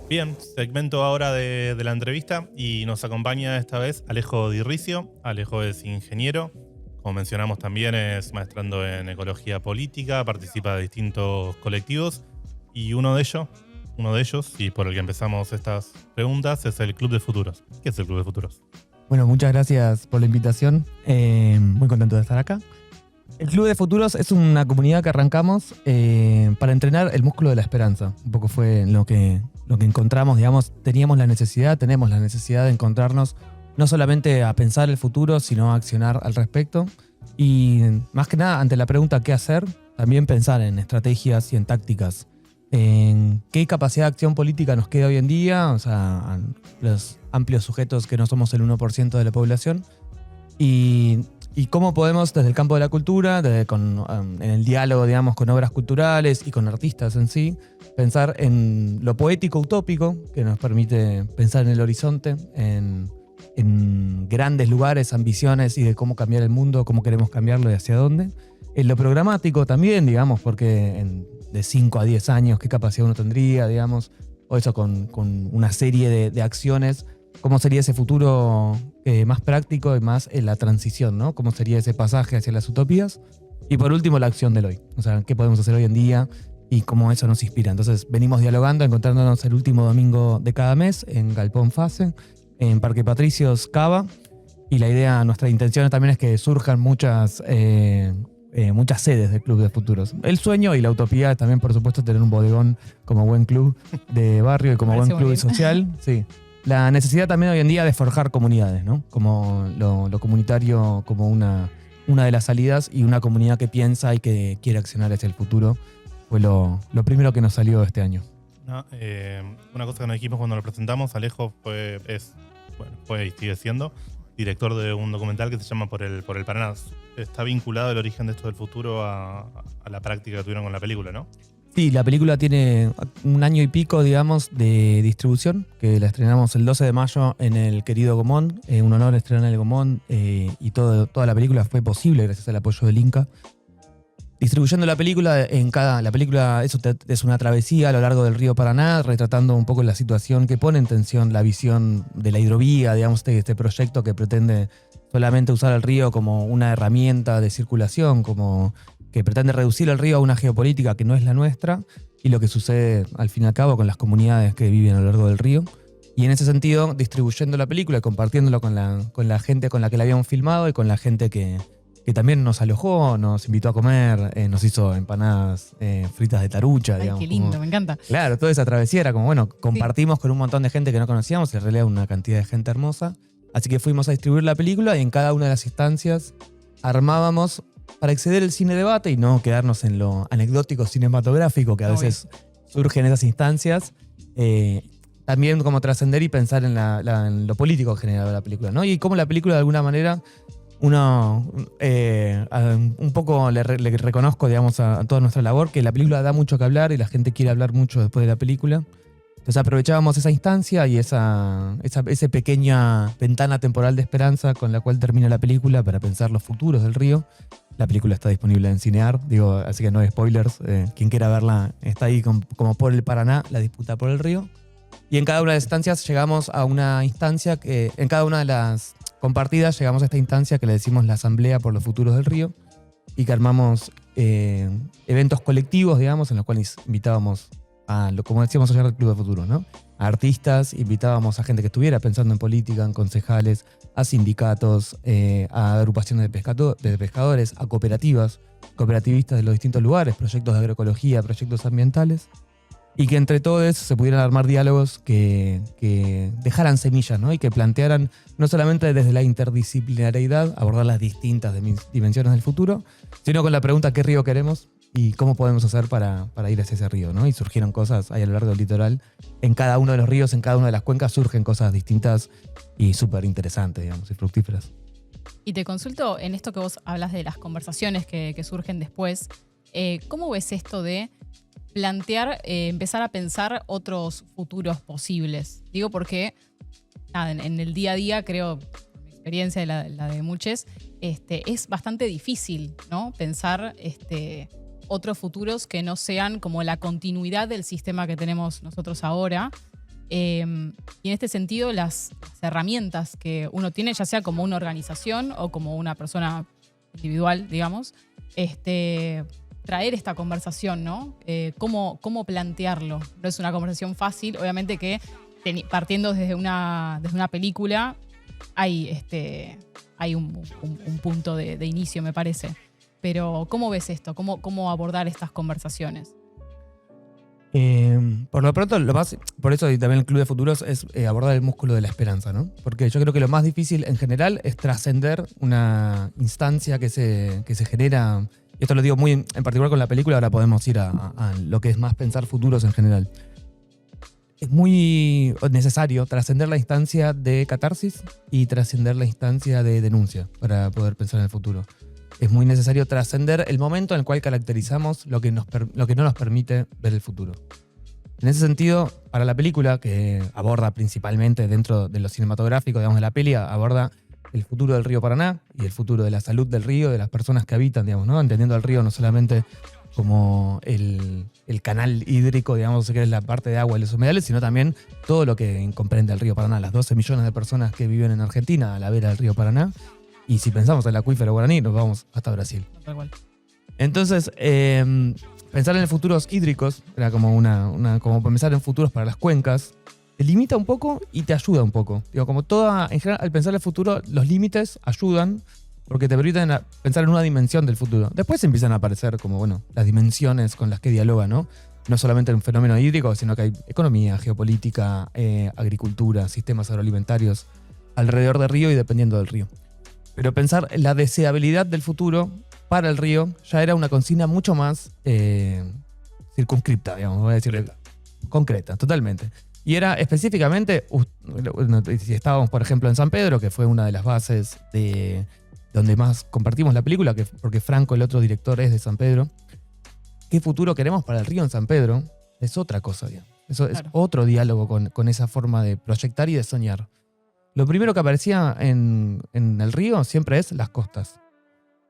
Bien, segmento ahora de la entrevista y nos acompaña esta vez Alejo Di Ricio. Alejo es ingeniero, como mencionamos también es maestrando en ecología política, participa de distintos colectivos y uno de ellos, y por el que empezamos estas preguntas, es el Club de Futuros. ¿Qué es el Club de Futuros? Bueno, muchas gracias por la invitación. Muy contento de estar acá. El Club de Futuros es una comunidad que arrancamos para entrenar el músculo de la esperanza. Un poco fue lo que encontramos, digamos, tenemos la necesidad de encontrarnos no solamente a pensar el futuro, sino a accionar al respecto. Y más que nada, ante la pregunta ¿qué hacer?, también pensar en estrategias y en tácticas. En qué capacidad de acción política nos queda hoy en día, o sea, a los amplios sujetos que no somos el 1% de la población. Y cómo podemos, desde el campo de la cultura, en el diálogo, digamos, con obras culturales y con artistas en sí, pensar en lo poético utópico, que nos permite pensar en el horizonte, en grandes lugares, ambiciones y de cómo cambiar el mundo, cómo queremos cambiarlo y hacia dónde. En lo programático también, digamos, porque de 5 a 10 años, qué capacidad uno tendría, digamos, o eso con una serie de acciones. ¿Cómo sería ese futuro más práctico y más en la transición, ¿no? ¿Cómo sería ese pasaje hacia las utopías? Y por último, la acción del hoy. O sea, ¿qué podemos hacer hoy en día y cómo eso nos inspira? Entonces, venimos dialogando, encontrándonos el último domingo de cada mes en Galpón Fase, en Parque Patricios, Cava. Y la idea, nuestra intención también es que surjan muchas sedes del Club de Futuros. El sueño y la utopía es también, por supuesto, tener un bodegón como buen club de barrio y como buen club social. Sí. La necesidad también hoy en día de forjar comunidades, ¿no? Como lo comunitario como una de las salidas, y una comunidad que piensa y que quiere accionar hacia el futuro fue lo primero que nos salió este año. Una cosa que nos dijimos cuando lo presentamos, Alejo fue y sigue siendo director de un documental que se llama Por el Paraná. Está vinculado el origen de esto del futuro a la práctica que tuvieron con la película, ¿no? Sí, la película tiene 1 año y pico, digamos, de distribución, que la estrenamos el 12 de mayo en el querido Gomón. Un honor estrenar el Gomón, y toda la película fue posible gracias al apoyo del Inca. Distribuyendo la película, la película es una travesía a lo largo del río Paraná, retratando un poco la situación que pone en tensión la visión de la hidrovía, digamos, este proyecto que pretende solamente usar el río como una herramienta de circulación, que pretende reducir el río a una geopolítica que no es la nuestra, y lo que sucede al fin y al cabo con las comunidades que viven a lo largo del río. Y en ese sentido, distribuyendo la película y compartiéndolo con la gente con la que la habíamos filmado y con la gente que también nos alojó, nos invitó a comer, nos hizo empanadas fritas de tarucha. Ay, digamos. qué lindo, me encanta. Claro, toda esa travesía era como, bueno, compartimos con un montón de gente que no conocíamos, en realidad una cantidad de gente hermosa. Así que fuimos a distribuir la película y en cada una de las instancias armábamos para exceder el cine debate y no quedarnos en lo anecdótico cinematográfico que a veces surge en esas instancias. También como trascender y pensar en lo político que generaba la película, ¿no? Y cómo la película de alguna manera uno un poco le reconozco, digamos, a toda nuestra labor, que la película da mucho que hablar y la gente quiere hablar mucho después de la película. Entonces aprovechábamos esa instancia y esa pequeña ventana temporal de esperanza con la cual termina la película para pensar los futuros del río. La película está disponible en Cinear, así que no hay spoilers. Quien quiera verla está ahí como Por el Paraná, la disputa por el río. Y en cada una de las instancias llegamos a una instancia en cada una de las compartidas llegamos a esta instancia que le decimos la Asamblea por los Futuros del Río, y que armamos eventos colectivos, digamos, en los cuales invitábamos como decíamos ayer, del Club de Futuros, ¿no? A artistas, invitábamos a gente que estuviera pensando en política, en concejales, a sindicatos, a agrupaciones de pescadores, a cooperativistas de los distintos lugares, proyectos de agroecología, proyectos ambientales, y que entre todo eso se pudieran armar diálogos que dejaran semillas, ¿no? Y que plantearan no solamente desde la interdisciplinariedad abordar las distintas dimensiones del futuro, sino con la pregunta ¿qué río queremos? Y cómo podemos hacer para ir hacia ese río, ¿no? Y surgieron cosas ahí a lo largo del litoral. En cada uno de los ríos, en cada una de las cuencas surgen cosas distintas y súper interesantes, digamos, y fructíferas. Y te consulto en esto que vos hablas de las conversaciones que surgen después. ¿Cómo ves esto de plantear, empezar a pensar otros futuros posibles? Digo porque en el día a día, creo, por mi experiencia y la de muchos, es bastante difícil, ¿no? Pensar otros futuros que no sean como la continuidad del sistema que tenemos nosotros ahora. Y en este sentido, las herramientas que uno tiene, ya sea como una organización o como una persona individual, digamos, traer esta conversación, ¿no? ¿Cómo plantearlo? No es una conversación fácil, obviamente que partiendo desde una película hay un punto de inicio, me parece. Pero, ¿cómo ves esto? ¿Cómo abordar estas conversaciones? Por lo pronto, por eso y también el Club de Futuros es abordar el músculo de la esperanza, ¿no? Porque yo creo que lo más difícil en general es trascender una instancia que se genera. Y esto lo digo muy en particular con la película, ahora podemos ir a lo que es más pensar futuros en general. Es muy necesario trascender la instancia de catarsis y trascender la instancia de denuncia para poder pensar en el futuro. Es muy necesario trascender el momento en el cual caracterizamos lo que no nos permite ver el futuro. En ese sentido, para la película, que aborda principalmente dentro de lo cinematográfico, digamos, de la peli, aborda el futuro del río Paraná y el futuro de la salud del río, de las personas que habitan, digamos, ¿no? Entendiendo al río no solamente como el canal hídrico, digamos, que es la parte de agua y los humedales, sino también todo lo que comprende el río Paraná, las 12 millones de personas que viven en Argentina a la vera del río Paraná. Y si pensamos en el acuífero guaraní, nos vamos hasta Brasil. Tal cual. Entonces, pensar en futuros hídricos, era como como pensar en futuros para las cuencas, te limita un poco y te ayuda un poco. Digo, como en general, al pensar en el futuro, los límites ayudan porque te permiten pensar en una dimensión del futuro. Después empiezan a aparecer como, bueno, las dimensiones con las que dialoga, ¿no? No solamente un fenómeno hídrico, sino que hay economía, geopolítica, agricultura, sistemas agroalimentarios alrededor del río y dependiendo del río. Pero pensar en la deseabilidad del futuro para el río ya era una consigna mucho más circunscripta, digamos, voy a decir, concreta, totalmente. Y era específicamente, si estábamos, por ejemplo, en San Pedro, que fue una de las bases de donde más compartimos la película, porque Franco, el otro director, es de San Pedro. ¿Qué futuro queremos para el río en San Pedro? Es otra cosa, digamos. Eso claro. Es otro diálogo con esa forma de proyectar y de soñar. Lo primero que aparecía en el río siempre es las costas.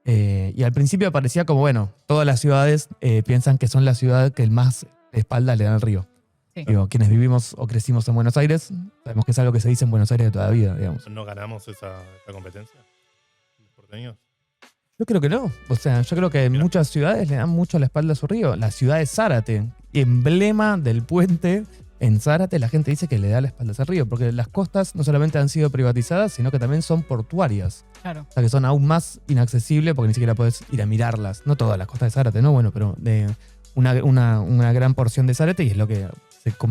Y al principio aparecía como, bueno, todas las ciudades piensan que son la ciudad que más espalda le dan al río. Sí. Digo, quienes vivimos o crecimos en Buenos Aires, sabemos que es algo que se dice en Buenos Aires de toda la vida, digamos. ¿No ganamos esa competencia? ¿Los porteños? Yo creo que no. O sea, yo creo que en muchas ciudades le dan mucho la espalda a su río. La ciudad de Zárate, emblema del puente. En Zárate la gente dice que le da la espalda al río, porque las costas no solamente han sido privatizadas, sino que también son portuarias. Claro. O sea, que son aún más inaccesibles porque ni siquiera puedes ir a mirarlas. No todas las costas de Zárate, ¿no? Bueno, pero de una gran porción de Zárate, y es lo que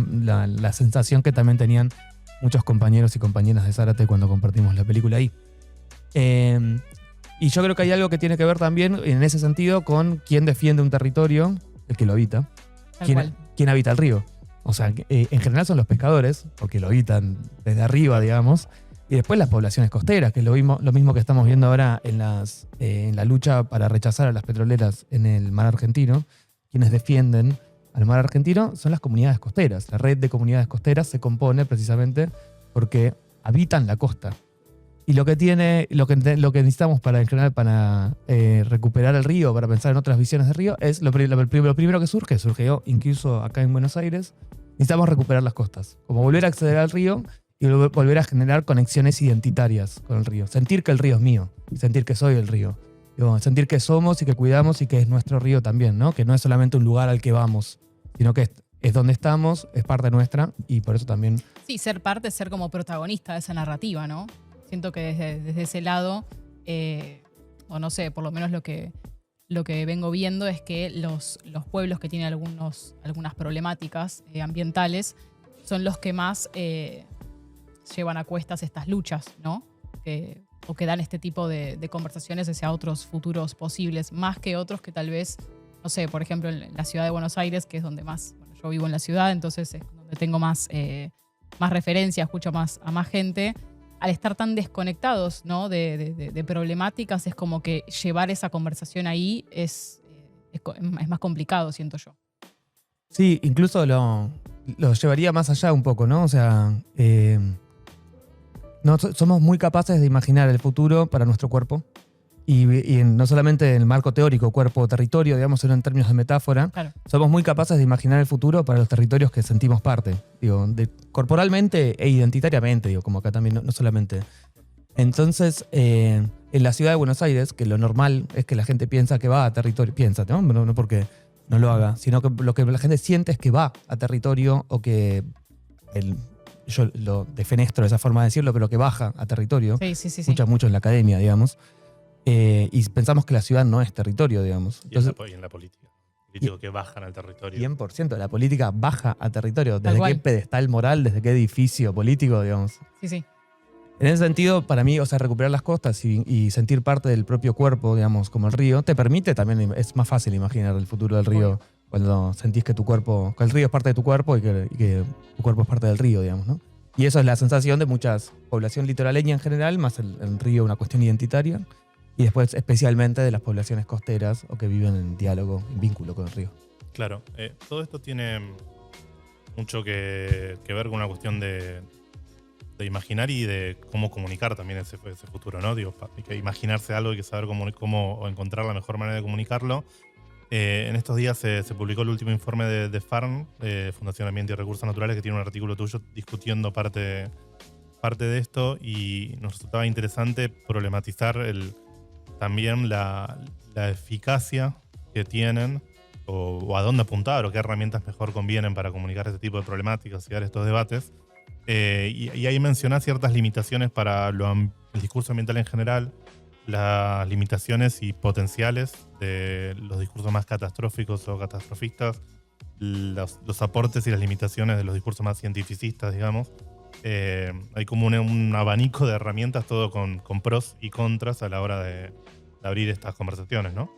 la sensación que también tenían muchos compañeros y compañeras de Zárate cuando compartimos la película ahí. Y yo creo que hay algo que tiene que ver también en ese sentido con quién defiende un territorio, el que lo habita. ¿Quién habita el río? O sea, en general son los pescadores, porque lo habitan desde arriba, digamos. Y después las poblaciones costeras, que es lo mismo que estamos viendo ahora en la lucha para rechazar a las petroleras en el mar argentino. Quienes defienden al mar argentino son las comunidades costeras. La red de comunidades costeras se compone precisamente porque habitan la costa. Y lo que necesitamos en general para recuperar el río, para pensar en otras visiones del río, es lo primero que surgió incluso acá en Buenos Aires. Necesitamos recuperar las costas, como volver a acceder al río y volver a generar conexiones identitarias con el río. Sentir que el río es mío, sentir que soy el río. Sentir que somos y que cuidamos y que es nuestro río también, ¿no? Que no es solamente un lugar al que vamos, sino que es donde estamos, es parte nuestra y por eso también... Sí, ser parte, ser como protagonista de esa narrativa, ¿no? Siento que desde ese lado, o no sé, por lo menos lo que vengo viendo es que los pueblos que tienen algunas problemáticas ambientales son los que más llevan a cuestas estas luchas, ¿no? O que dan este tipo de conversaciones hacia otros futuros posibles, más que otros que tal vez, no sé, por ejemplo, en la ciudad de Buenos Aires, que es donde más, bueno, yo vivo en la ciudad, entonces es donde tengo más referencia, escucho a más gente. Al estar tan desconectados, ¿no? de problemáticas, es como que llevar esa conversación ahí es más complicado, siento yo. Sí, incluso lo llevaría más allá un poco, ¿no? O sea, no, somos muy capaces de imaginar el futuro para nuestro cuerpo, Y no solamente en el marco teórico, cuerpo, territorio, digamos, sino en términos de metáfora, Claro. somos muy capaces de imaginar el futuro para los territorios que sentimos parte, digo, corporalmente e identitariamente, digo, como acá también, no solamente. Entonces, en la ciudad de Buenos Aires, que lo normal es que la gente piensa que va a territorio, piensa, ¿no? No porque no lo haga, sino que lo que la gente siente es que va a territorio o que, yo lo defenestro esa forma de decirlo, pero que baja a territorio. Sí, sí, sí. Escucha mucho en la academia, digamos. Y pensamos que la ciudad no es territorio, digamos. Y en Entonces, la política. Políticos que bajan al territorio. 100% la política baja a territorio. Tal ¿Desde cual. qué pedestal moral, desde qué edificio político, digamos? Sí, sí. En ese sentido, para mí, o sea, recuperar las costas y sentir parte del propio cuerpo, digamos, como el río, te permite también, es más fácil imaginar el futuro del río Obvio. cuando sentís que que el río es parte de tu cuerpo y que tu cuerpo es parte del río, digamos, ¿no? Y eso es la sensación de muchas población litoraleña en general, más el río una cuestión identitaria, y después especialmente de las poblaciones costeras o que viven en diálogo, en vínculo con el río. Claro, todo esto tiene mucho que ver con una cuestión de imaginar y de cómo comunicar también ese futuro, ¿no? Digo, hay que imaginarse algo, hay que saber cómo o encontrar la mejor manera de comunicarlo. En estos días se publicó el último informe de FARN, de Fundación Ambiente y Recursos Naturales, que tiene un artículo tuyo discutiendo parte de esto, y nos resultaba interesante problematizar también la eficacia que tienen o a dónde apuntar o qué herramientas mejor convienen para comunicar este tipo de problemáticas y dar estos debates. Y ahí menciona ciertas limitaciones para el discurso ambiental en general, las limitaciones y potenciales de los discursos más catastróficos o catastrofistas, los aportes y las limitaciones de los discursos más cientificistas, digamos. Hay como un abanico de herramientas, todo con pros y contras a la hora de abrir estas conversaciones, ¿no?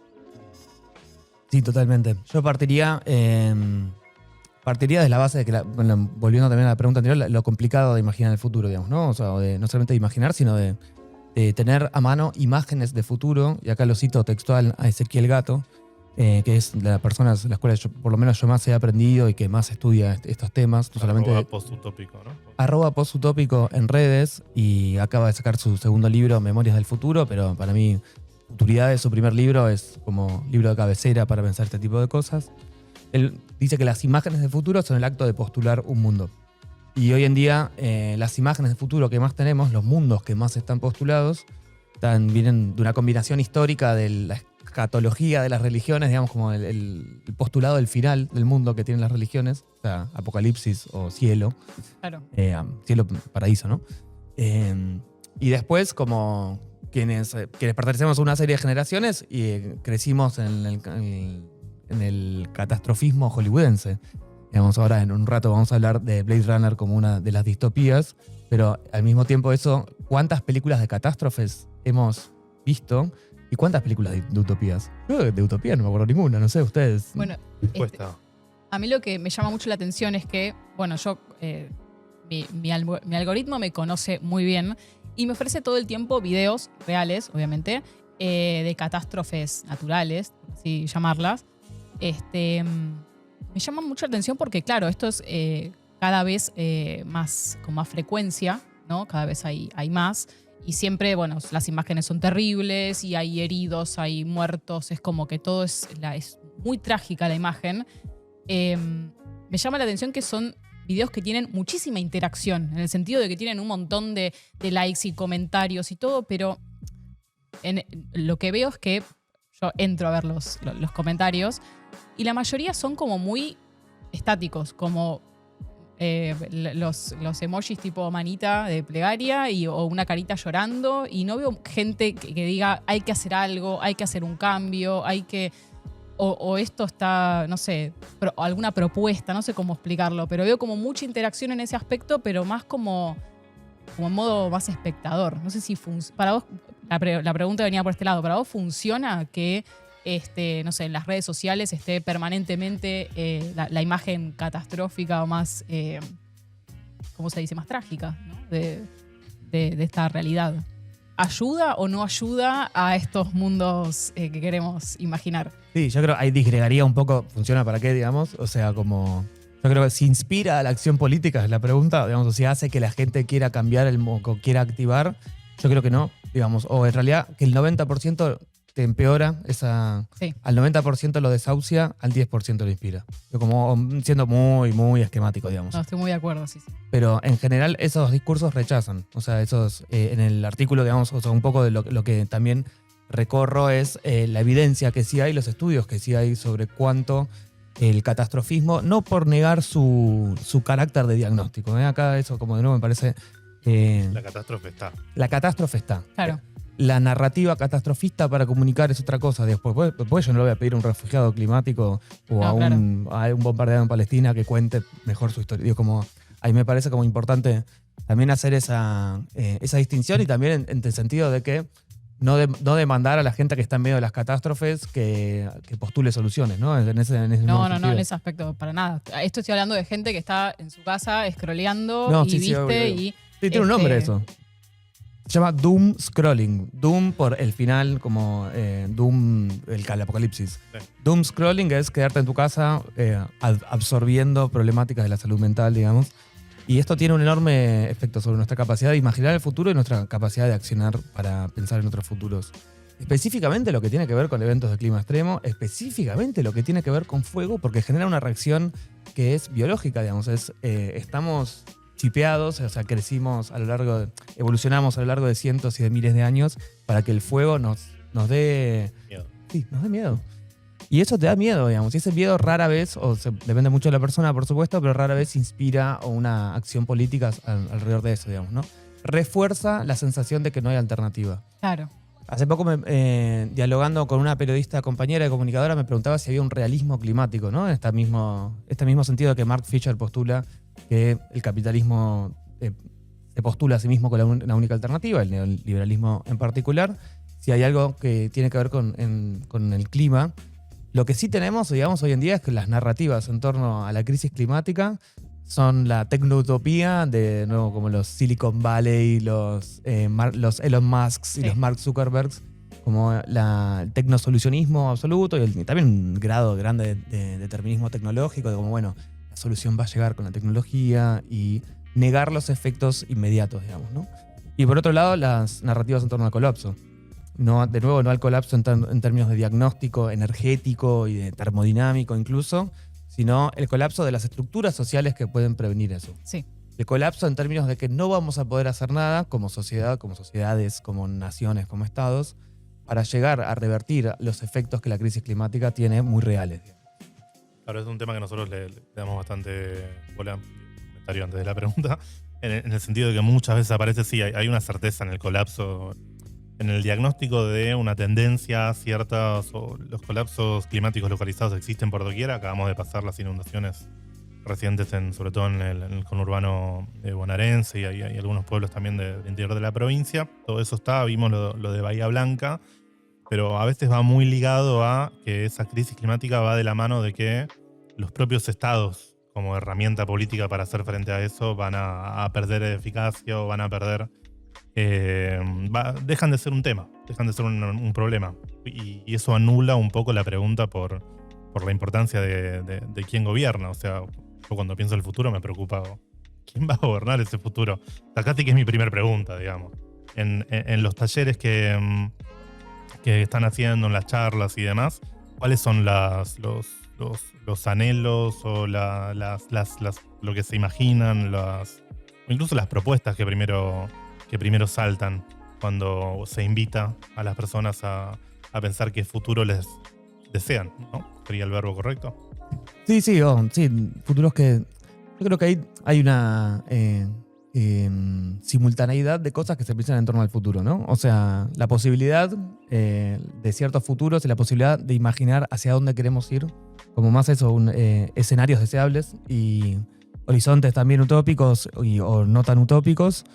Sí, totalmente. Yo partiría de la base de que, volviendo también a la pregunta anterior, lo complicado de imaginar el futuro, digamos, ¿no? O sea, no solamente de imaginar, sino de tener a mano imágenes de futuro, y acá lo cito textual a Ezequiel Gato, que es de las personas las cuales por lo menos yo más he aprendido y que más estudia estos temas. No solamente postutópico, ¿no? @postutópico en redes, y acaba de sacar su segundo libro, Memorias del Futuro, pero para mí, Futuridades, su primer libro, es como libro de cabecera para pensar este tipo de cosas. Él dice que las imágenes de futuro son el acto de postular un mundo. Y hoy en día las imágenes de futuro que más tenemos, los mundos que más están postulados, vienen de una combinación histórica de la escatología de las religiones, digamos, como el postulado del final del mundo que tienen las religiones, o sea, apocalipsis o cielo. Claro. Cielo, paraíso, ¿no? Y después, como quienes pertenecemos a una serie de generaciones y crecimos en el catastrofismo hollywoodense. Digamos, ahora en un rato vamos a hablar de Blade Runner como una de las distopías, pero al mismo tiempo eso, ¿cuántas películas de catástrofes hemos visto y cuántas películas de utopías? Yo de utopía no me acuerdo ninguna, no sé, ustedes. Bueno, Cuesta. a mí lo que me llama mucho la atención es que, bueno, yo, mi algoritmo me conoce muy bien y me ofrece todo el tiempo videos reales, obviamente, de catástrofes naturales, por así llamarlas. Me llama mucho la atención porque, claro, esto es cada vez con más frecuencia, ¿no? Cada vez hay más. Y siempre, bueno, las imágenes son terribles y hay heridos, hay muertos. Es como que todo es muy trágica la imagen. Me llama la atención que son videos que tienen muchísima interacción, en el sentido de que tienen un montón de likes y comentarios y todo, pero lo que veo es que yo entro a ver los comentarios y la mayoría son como muy estáticos, como los emojis tipo manita de plegaria o una carita llorando, y no veo gente que diga hay que hacer algo, hay que hacer un cambio, hay que... O esto está, no sé, alguna propuesta, no sé cómo explicarlo, pero veo como mucha interacción en ese aspecto, pero más como en modo más espectador. No sé si para vos, la pregunta venía por este lado, ¿para vos funciona que, no sé, en las redes sociales esté permanentemente la imagen catastrófica o más, ¿cómo se dice? Más trágica, ¿no? de esta realidad? ¿Ayuda o no ayuda a estos mundos que queremos imaginar? Sí, yo creo que ahí disgregaría un poco, ¿funciona para qué, digamos? O sea, como... Yo creo que si inspira a la acción política es la pregunta, digamos, o si hace que la gente quiera cambiar o quiera activar, yo creo que no. digamos, o en realidad que el 90% te empeora, Sí. al 90% lo desahucia, al 10% lo inspira. Yo como siendo muy, muy esquemático, digamos. No, estoy muy de acuerdo, sí. Pero en general esos discursos rechazan. O sea, esos en el artículo, digamos, o sea, un poco de lo que también recorro es la evidencia que sí hay, los estudios que sí hay sobre cuánto el catastrofismo, no por negar su carácter de diagnóstico. Acá eso, como de nuevo, me parece... La catástrofe está. la catástrofe está. Claro. La narrativa catastrofista para comunicar es otra cosa. Después yo no le voy a pedir a un refugiado climático o No, a claro. un bombardeado en Palestina que cuente mejor su historia. Digo, como, ahí me parece como importante también hacer esa distinción y también en el sentido de que no demandar a la gente que está en medio de las catástrofes que postule soluciones, ¿no? En ese No, mismo no, no, sentido. en ese aspecto, para nada. Esto estoy hablando de gente que está en su casa scrolleando No, y sí, sí, viste obvio. y... Sí, tiene un nombre eso. Se llama Doom Scrolling. Doom por el final, como Doom, el apocalipsis. Sí. Doom Scrolling es quedarte en tu casa absorbiendo problemáticas de la salud mental, digamos. Y esto tiene un enorme efecto sobre nuestra capacidad de imaginar el futuro y nuestra capacidad de accionar para pensar en otros futuros. Específicamente lo que tiene que ver con eventos de clima extremo, específicamente lo que tiene que ver con fuego, porque genera una reacción que es biológica, digamos. Estamos chipeados, o sea, evolucionamos a lo largo de cientos y de miles de años para que el fuego nos dé Miedo. Sí, nos da miedo. Y eso te da miedo, digamos. Y ese miedo rara vez, depende mucho de la persona, por supuesto, pero rara vez inspira una acción política alrededor de eso, digamos, ¿no? Refuerza la sensación de que no hay alternativa. Claro. Hace poco, dialogando con una periodista compañera y comunicadora, me preguntaba si había un realismo climático, ¿no? En este mismo sentido que Mark Fisher postula que el capitalismo se postula a sí mismo con una única alternativa, el neoliberalismo en particular. Si hay algo que tiene que ver con el clima. Lo que sí tenemos, digamos, hoy en día es que las narrativas en torno a la crisis climática son la tecnoutopía de nuevo como los Silicon Valley, los Elon Musks y Sí. los Mark Zuckerbergs, como el tecnosolucionismo absoluto y también un grado grande de determinismo tecnológico, de como, bueno, la solución va a llegar con la tecnología y negar los efectos inmediatos, digamos, ¿no? Y por otro lado, las narrativas en torno al colapso. No, de nuevo, no al colapso en términos de diagnóstico energético y de termodinámico incluso, sino el colapso de las estructuras sociales que pueden prevenir eso. Sí. El colapso en términos de que no vamos a poder hacer nada como sociedad, como sociedades, como naciones, como estados, para llegar a revertir los efectos que la crisis climática tiene muy reales. Claro, es un tema que nosotros le damos bastante bola, comentario antes de la pregunta, en el sentido de que muchas veces aparece, sí, hay una certeza en el colapso, en el diagnóstico de una tendencia cierta, o los colapsos climáticos localizados existen por doquiera. Acabamos de pasar las inundaciones recientes, sobre todo en el conurbano bonaerense y hay algunos pueblos también del interior de la provincia. Todo eso está, vimos lo de Bahía Blanca, pero a veces va muy ligado a que esa crisis climática va de la mano de que los propios estados, como herramienta política para hacer frente a eso, van a perder eficacia o van a perder... dejan de ser un tema, dejan de ser un problema. Y eso anula un poco la pregunta por la importancia de quién gobierna. O sea, yo cuando pienso en el futuro me preocupa quién va a gobernar ese futuro. Acá sí que es mi primera pregunta, digamos. En los talleres que están haciendo, en las charlas y demás, ¿cuáles son los anhelos o lo que se imaginan, o incluso las propuestas que primero saltan cuando se invita a las personas a pensar qué futuro les desean, ¿no? ¿Sería el verbo correcto? Sí, sí, futuros que... Yo creo que hay una simultaneidad de cosas que se piensan en torno al futuro, ¿no? O sea, la posibilidad de ciertos futuros y la posibilidad de imaginar hacia dónde queremos ir, como más eso, escenarios deseables y horizontes también utópicos o no tan utópicos,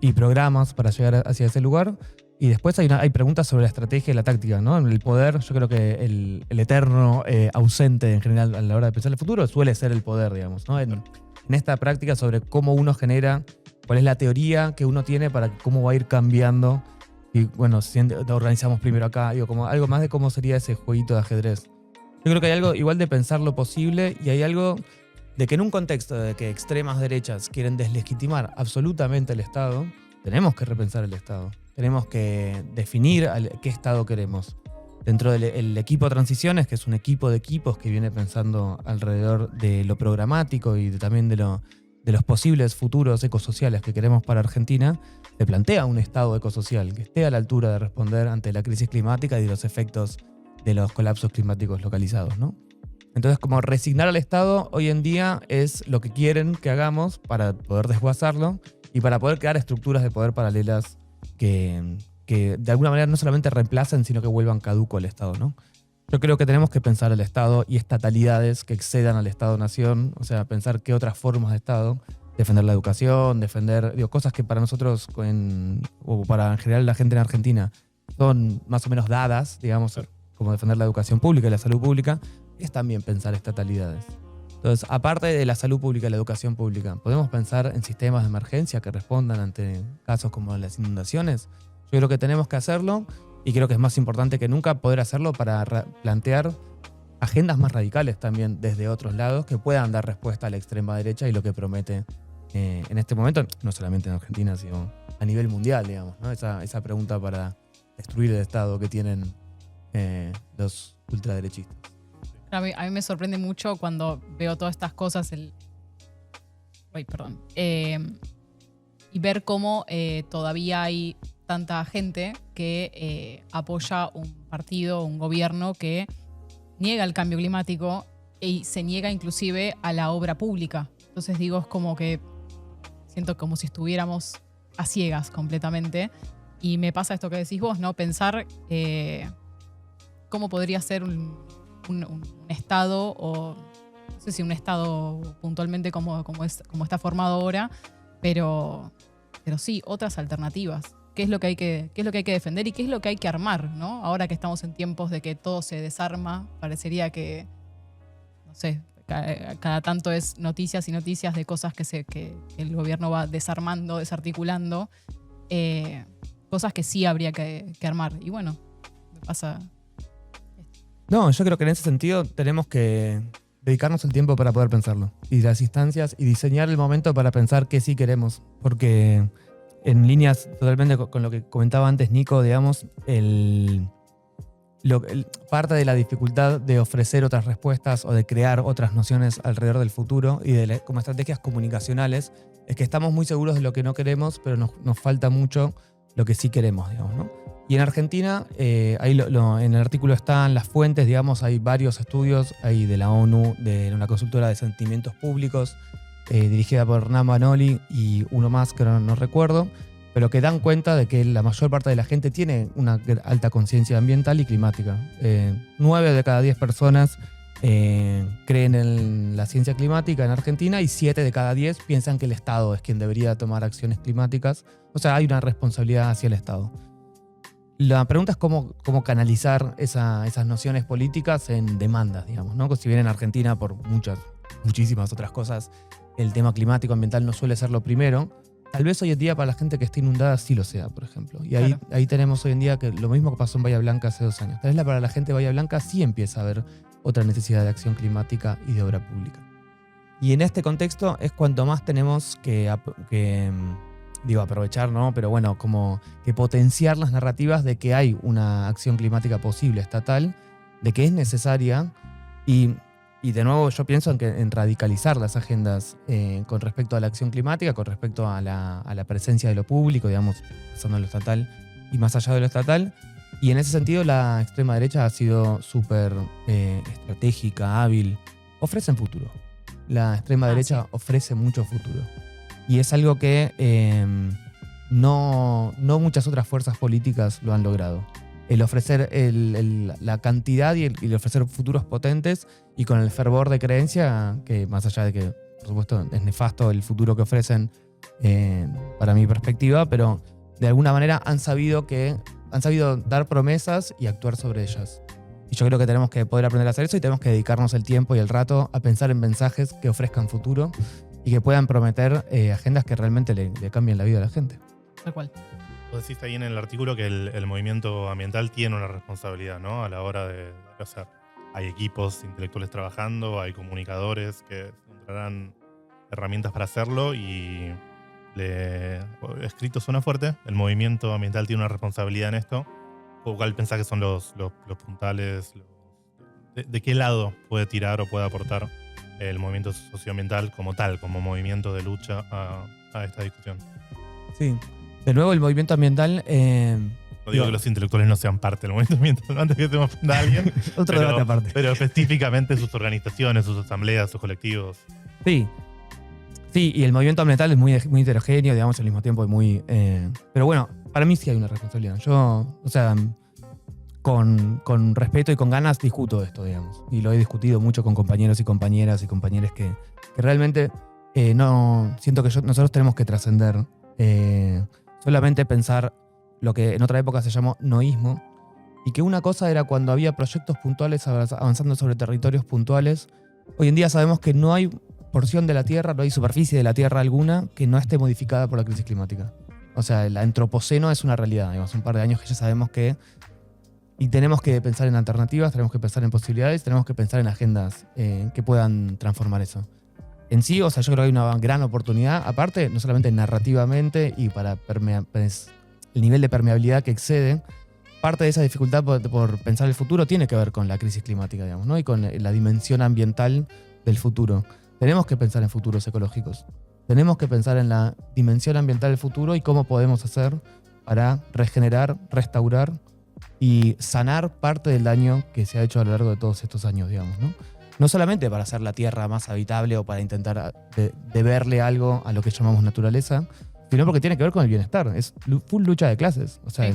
y programas para llegar hacia ese lugar. Y después hay preguntas sobre la estrategia y la táctica, ¿no? El poder, yo creo que el eterno ausente en general a la hora de pensar el futuro suele ser el poder, digamos, ¿no? En esta práctica sobre cómo uno genera, cuál es la teoría que uno tiene para cómo va a ir cambiando. Y bueno, si organizamos primero acá, digo, como algo más de cómo sería ese jueguito de ajedrez. Yo creo que hay algo igual de pensar lo posible y hay algo de que en un contexto de que extremas derechas quieren deslegitimar absolutamente el Estado, tenemos que repensar el Estado. Tenemos que definir qué Estado queremos. Dentro del equipo de transiciones, que es un equipo de equipos que viene pensando alrededor de lo programático y también de los posibles futuros ecosociales que queremos para Argentina, se plantea un Estado ecosocial que esté a la altura de responder ante la crisis climática y los efectos de los colapsos climáticos localizados, ¿no? Entonces, como resignar al Estado hoy en día es lo que quieren que hagamos para poder desguazarlo y para poder crear estructuras de poder paralelas que de alguna manera no solamente reemplacen, sino que vuelvan caduco al Estado, ¿no? Yo creo que tenemos que pensar al Estado y estatalidades que excedan al Estado-nación, o sea, pensar qué otras formas de Estado, defender la educación, defender cosas que para nosotros, o para en general la gente en Argentina, son más o menos dadas, digamos, como defender la educación pública y la salud pública, es también pensar estatalidades. Entonces, aparte de la salud pública y la educación pública, ¿podemos pensar en sistemas de emergencia que respondan ante casos como las inundaciones? Yo creo que tenemos que hacerlo y creo que es más importante que nunca poder hacerlo para plantear agendas más radicales también desde otros lados que puedan dar respuesta a la extrema derecha y lo que promete en este momento, no solamente en Argentina, sino a nivel mundial, digamos, ¿no? Esa pregunta para destruir el Estado que tienen los ultraderechistas. A mí me sorprende mucho cuando veo todas estas cosas, y ver cómo todavía hay tanta gente que apoya un partido, un gobierno que niega el cambio climático y se niega inclusive a la obra pública. Entonces digo, es como que siento como si estuviéramos a ciegas completamente. Y me pasa esto que decís vos, ¿no? Pensar cómo podría ser un Estado, o no sé si un Estado puntualmente como está formado ahora, pero sí, otras alternativas. ¿Qué es lo que hay que defender y qué es lo que hay que armar, ¿no? Ahora que estamos en tiempos de que todo se desarma, parecería que, no sé, cada tanto es noticias y noticias de cosas que el gobierno va desarmando, desarticulando, cosas que sí habría que armar. Y bueno, me pasa. No, yo creo que en ese sentido tenemos que dedicarnos el tiempo para poder pensarlo y las instancias y diseñar el momento para pensar qué sí queremos, porque en líneas totalmente con lo que comentaba antes Nico, digamos, parte de la dificultad de ofrecer otras respuestas o de crear otras nociones alrededor del futuro y como estrategias comunicacionales es que estamos muy seguros de lo que no queremos, pero nos falta mucho lo que sí queremos, digamos, ¿no? Y en Argentina, ahí en el artículo están las fuentes, digamos, hay varios estudios, hay de la ONU, de una consultora de sentimientos públicos, dirigida por Hernán Banoli y uno más que no recuerdo, pero que dan cuenta de que la mayor parte de la gente tiene una alta conciencia ambiental y climática. 9 de cada 10 personas creen en la ciencia climática en Argentina y 7 de cada 10 piensan que el Estado es quien debería tomar acciones climáticas. O sea, hay una responsabilidad hacia el Estado. La pregunta es cómo canalizar esas nociones políticas en demandas, digamos, ¿no? Si bien en Argentina, por muchísimas otras cosas, el tema climático ambiental no suele ser lo primero, tal vez hoy en día para la gente que está inundada sí lo sea, por ejemplo. Y ahí tenemos hoy en día que lo mismo que pasó en Bahía Blanca hace 2 años. Tal vez para la gente de Bahía Blanca sí empieza a haber otra necesidad de acción climática y de obra pública. Y en este contexto es cuanto más tenemos que aprovechar, ¿no? Pero bueno, como que potenciar las narrativas de que hay una acción climática posible estatal, de que es necesaria y de nuevo yo pienso en radicalizar las agendas con respecto a la acción climática, con respecto a la presencia de lo público, digamos, pasando a lo estatal y más allá de lo estatal. Y en ese sentido la extrema derecha ha sido súper estratégica, hábil. Ofrecen futuro. La extrema derecha ofrece mucho futuro. Y es algo que no muchas otras fuerzas políticas lo han logrado. El ofrecer la cantidad y el ofrecer futuros potentes y con el fervor de creencia, que más allá de que, por supuesto, es nefasto el futuro que ofrecen para mi perspectiva, pero de alguna manera han sabido dar promesas y actuar sobre ellas. Y yo creo que tenemos que poder aprender a hacer eso y tenemos que dedicarnos el tiempo y el rato a pensar en mensajes que ofrezcan futuro y que puedan prometer agendas que realmente le cambien la vida a la gente. Tal cual. Vos decís ahí en el artículo que el movimiento ambiental tiene una responsabilidad, ¿no? A la hora de hacer. Hay equipos intelectuales trabajando, hay comunicadores que encontrarán herramientas para hacerlo y escrito suena fuerte, el movimiento ambiental tiene una responsabilidad en esto. ¿Cuál pensás que son los puntales? ¿De qué lado puede tirar o puede aportar el movimiento socioambiental como tal, como movimiento de lucha a esta discusión? Sí. De nuevo, el movimiento ambiental. No digo que los intelectuales no sean parte del movimiento ambiental, antes que se me ofenda a alguien. Otro debate aparte. Pero específicamente sus organizaciones, sus asambleas, sus colectivos. Sí. Sí, y el movimiento ambiental es muy heterogéneo, digamos, al mismo tiempo es muy. Pero bueno, para mí sí hay una responsabilidad. Yo, o sea, con respeto y con ganas discuto esto, digamos. Y lo he discutido mucho con compañeros y compañeras y compañeros que realmente no siento que nosotros tenemos que trascender solamente pensar lo que en otra época se llamó noísmo, y que una cosa era cuando había proyectos puntuales avanzando sobre territorios puntuales. Hoy en día sabemos que no hay porción de la Tierra, no hay superficie de la Tierra alguna que no esté modificada por la crisis climática. O sea, el antropoceno es una realidad. Digamos, un par de años que ya sabemos que. Y tenemos que pensar en alternativas, tenemos que pensar en posibilidades, tenemos que pensar en agendas que puedan transformar eso. En sí, o sea, yo creo que hay una gran oportunidad, aparte, no solamente narrativamente y para el nivel de permeabilidad que excede, parte de esa dificultad por pensar el futuro tiene que ver con la crisis climática, digamos, ¿no? Y con la dimensión ambiental del futuro. Tenemos que pensar en futuros ecológicos. Tenemos que pensar en la dimensión ambiental del futuro y cómo podemos hacer para regenerar, restaurar y sanar parte del daño que se ha hecho a lo largo de todos estos años, digamos, ¿no? No solamente para hacer la Tierra más habitable o para intentar deberle algo a lo que llamamos naturaleza, sino porque tiene que ver con el bienestar. Es full lucha de clases. O sea,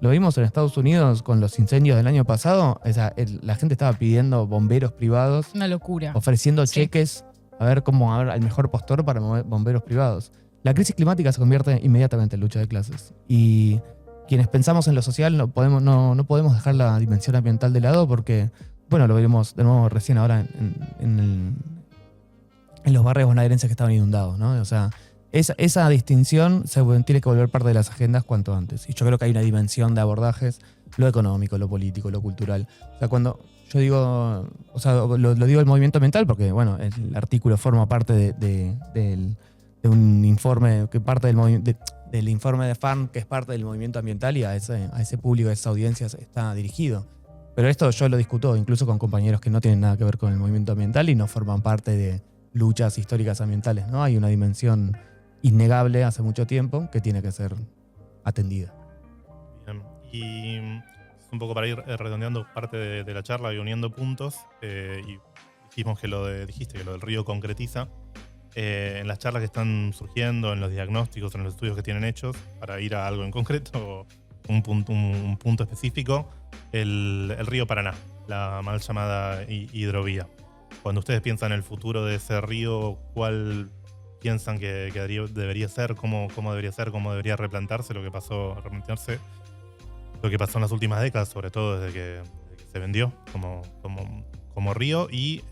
lo vimos en Estados Unidos con los incendios del año pasado. La gente estaba pidiendo bomberos privados. Una locura. Ofreciendo cheques a ver cómo haber el mejor postor para bomberos privados. La crisis climática se convierte inmediatamente en lucha de clases. Y quienes pensamos en lo social no podemos dejar la dimensión ambiental de lado porque, bueno, lo veremos de nuevo recién ahora en los barrios bonaerenses que estaban inundados, ¿no? O sea, esa distinción tiene que volver parte de las agendas cuanto antes. Y yo creo que hay una dimensión de abordajes, lo económico, lo político, lo cultural. O sea, cuando yo digo, o sea, lo digo el movimiento ambiental porque, bueno, el artículo forma parte de un informe que parte del informe de FARM, que es parte del movimiento ambiental, y a ese público, a esa audiencia está dirigido. Pero esto yo lo discuto incluso con compañeros que no tienen nada que ver con el movimiento ambiental y no forman parte de luchas históricas ambientales, ¿no? Hay una dimensión innegable hace mucho tiempo que tiene que ser atendida. Bien. Y un poco para ir redondeando parte de la charla y uniendo puntos, y dijimos que dijiste que lo del río concretiza. En las charlas que están surgiendo, en los diagnósticos, en los estudios que tienen hechos, para ir a algo en concreto, un punto específico, el río Paraná, la mal llamada hidrovía. Cuando ustedes piensan en el futuro de ese río, ¿cuál piensan que debería ser? ¿Cómo debería ser? ¿Cómo debería replantarse lo que pasó en las últimas décadas, sobre todo desde que se vendió como río? Y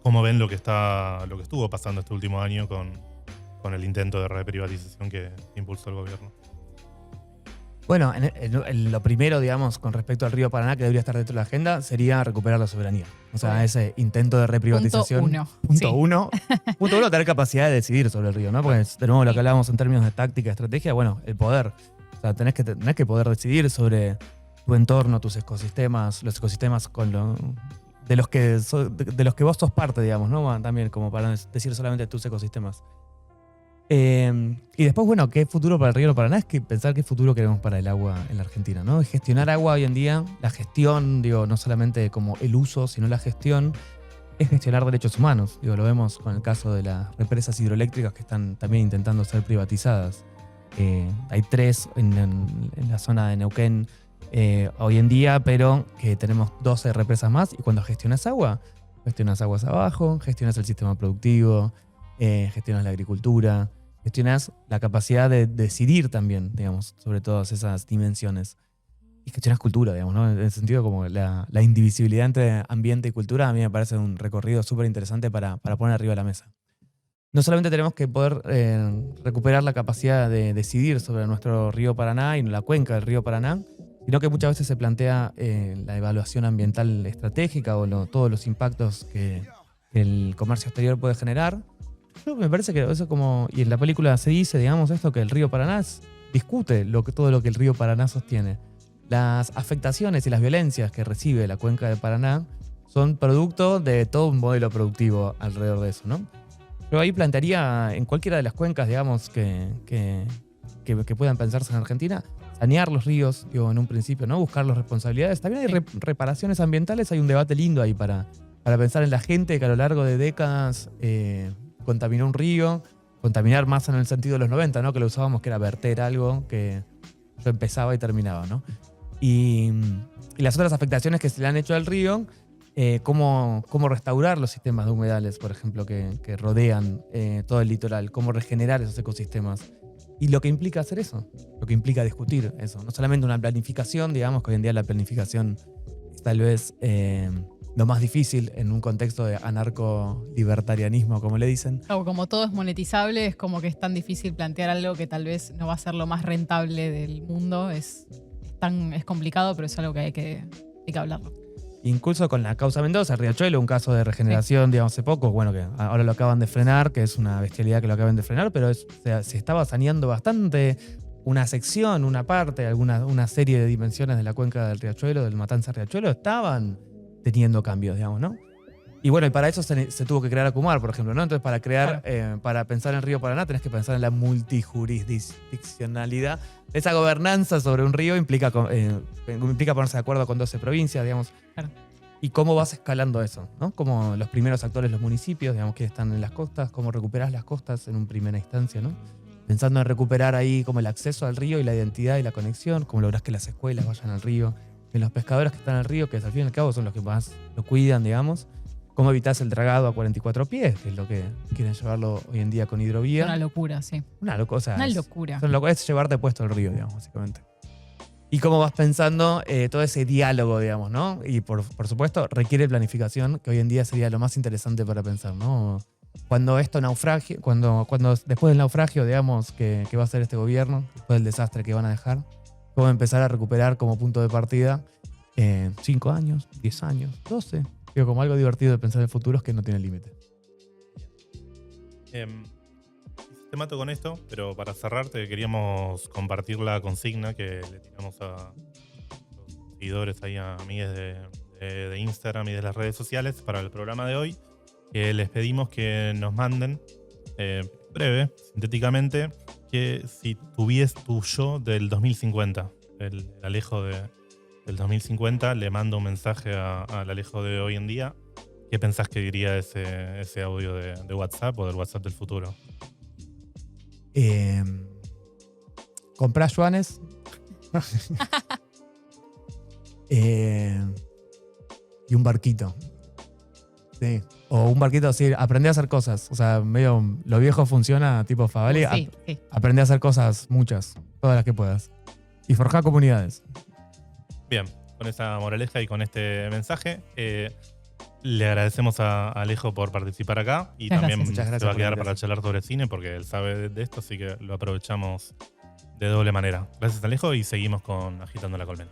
cómo ven lo que estuvo pasando este último año con el intento de reprivatización que impulsó el gobierno. Bueno, lo primero, digamos, con respecto al río Paraná que debería estar dentro de la agenda sería recuperar la soberanía. O sea, ese intento de reprivatización. Punto uno, tener capacidad de decidir sobre el río, ¿no? Porque de nuevo lo que hablábamos en términos de táctica, estrategia, bueno, el poder. O sea, tenés que poder decidir sobre tu entorno, tus ecosistemas, los ecosistemas de los que vos sos parte, digamos, ¿no? También, como para decir solamente tus ecosistemas. Y después, bueno, ¿qué futuro para el río Paraná? Es que pensar qué futuro queremos para el agua en la Argentina, ¿no? Gestionar agua hoy en día, la gestión, digo, no solamente como el uso, sino la gestión, es gestionar derechos humanos. Digo, lo vemos con el caso de las represas hidroeléctricas que están también intentando ser privatizadas. Hay 3 en la zona de Neuquén hoy en día, pero que tenemos 12 represas más. Y cuando gestionas aguas abajo, gestionas el sistema productivo, gestionas la agricultura, gestionas la capacidad de decidir también, digamos, sobre todas esas dimensiones. Y gestionas cultura, digamos, ¿no? En el sentido como la indivisibilidad entre ambiente y cultura, a mí me parece un recorrido súper interesante para poner arriba de la mesa. No solamente tenemos que poder recuperar la capacidad de decidir sobre nuestro río Paraná y la cuenca del río Paraná, sino que muchas veces se plantea la evaluación ambiental estratégica o todos los impactos que el comercio exterior puede generar. Yo me parece que eso como, y en la película se dice, digamos, esto, que el río Paraná discute todo lo que el río Paraná sostiene. Las afectaciones y las violencias que recibe la cuenca de Paraná son producto de todo un modelo productivo alrededor de eso, ¿no? Yo ahí plantearía en cualquiera de las cuencas, digamos, que puedan pensarse en Argentina, sanear los ríos, digo, en un principio, ¿no? Buscar las responsabilidades. También hay reparaciones ambientales, hay un debate lindo ahí para pensar en la gente que a lo largo de décadas contaminó un río, contaminar más en el sentido de los 90, ¿no? Que lo usábamos, que era verter algo que empezaba y terminaba, ¿no? Y las otras afectaciones que se le han hecho al río, cómo restaurar los sistemas de humedales, por ejemplo, que rodean todo el litoral, cómo regenerar esos ecosistemas. Y lo que implica hacer eso, lo que implica discutir eso. No solamente una planificación, digamos, que hoy en día la planificación es tal vez lo más difícil en un contexto de anarco-libertarianismo, como le dicen. Claro, como todo es monetizable, es como que es tan difícil plantear algo que tal vez no va a ser lo más rentable del mundo. Es complicado, pero es algo que hay que hablarlo. Incluso con la causa Mendoza, Riachuelo, un caso de regeneración, digamos, hace poco, bueno, que ahora lo acaban de frenar, que es una bestialidad que lo acaban de frenar, pero se estaba saneando bastante una sección, una parte, una serie de dimensiones de la cuenca del Riachuelo, del Matanza Riachuelo, estaban teniendo cambios, digamos, ¿no? Y bueno, y para eso se tuvo que crear Acumar, por ejemplo, ¿no? Entonces, para pensar en el río Paraná, tenés que pensar en la multijurisdiccionalidad. Esa gobernanza sobre un río implica ponerse de acuerdo con 12 provincias, digamos. Claro. Y cómo vas escalando eso, ¿no? Como los primeros actores, los municipios, digamos, que están en las costas, cómo recuperás las costas en una primera instancia, ¿no? Pensando en recuperar ahí como el acceso al río y la identidad y la conexión, cómo lográs que las escuelas vayan al río, que los pescadores que están al río, que al fin y al cabo son los que más lo cuidan, digamos. ¿Cómo evitás el dragado a 44 pies? Que es lo que quieren llevarlo hoy en día con hidrovía. Una locura, sí. Una locura. Una locura. Es llevarte puesto el río, digamos, básicamente. Y cómo vas pensando todo ese diálogo, digamos, ¿no? Y por supuesto requiere planificación, que hoy en día sería lo más interesante para pensar, ¿no? Cuando esto naufragie, cuando después del naufragio, digamos, que va a ser este gobierno, después del desastre que van a dejar, cómo empezar a recuperar como punto de partida 5 años, 10 años, 12. Digo, como algo divertido de pensar en el futuro es que no tiene límite. Te mato con esto, pero para cerrarte queríamos compartir la consigna que le tiramos a los seguidores ahí, a amigues de Instagram y de las redes sociales para el programa de hoy. Les pedimos que nos manden, breve, sintéticamente, que si tuvies tu yo del 2050, el Alejo del 2050, le mando un mensaje al Alejo de hoy en día. ¿Qué pensás que diría ese audio de WhatsApp o del WhatsApp del futuro? Comprá yuanes. Y un barquito. Sí. O un barquito así, aprendí a hacer cosas. O sea, medio lo viejo funciona, tipo Favali. Sí. Aprendí a hacer cosas, muchas, todas las que puedas. Y forjar comunidades. Bien, con esa moraleja y con este mensaje, le agradecemos a Alejo por participar acá y también Muchas gracias se va a quedar por la para charlar sobre cine porque él sabe de esto, así que lo aprovechamos de doble manera. Gracias, Alejo, y seguimos con Agitando la Colmena.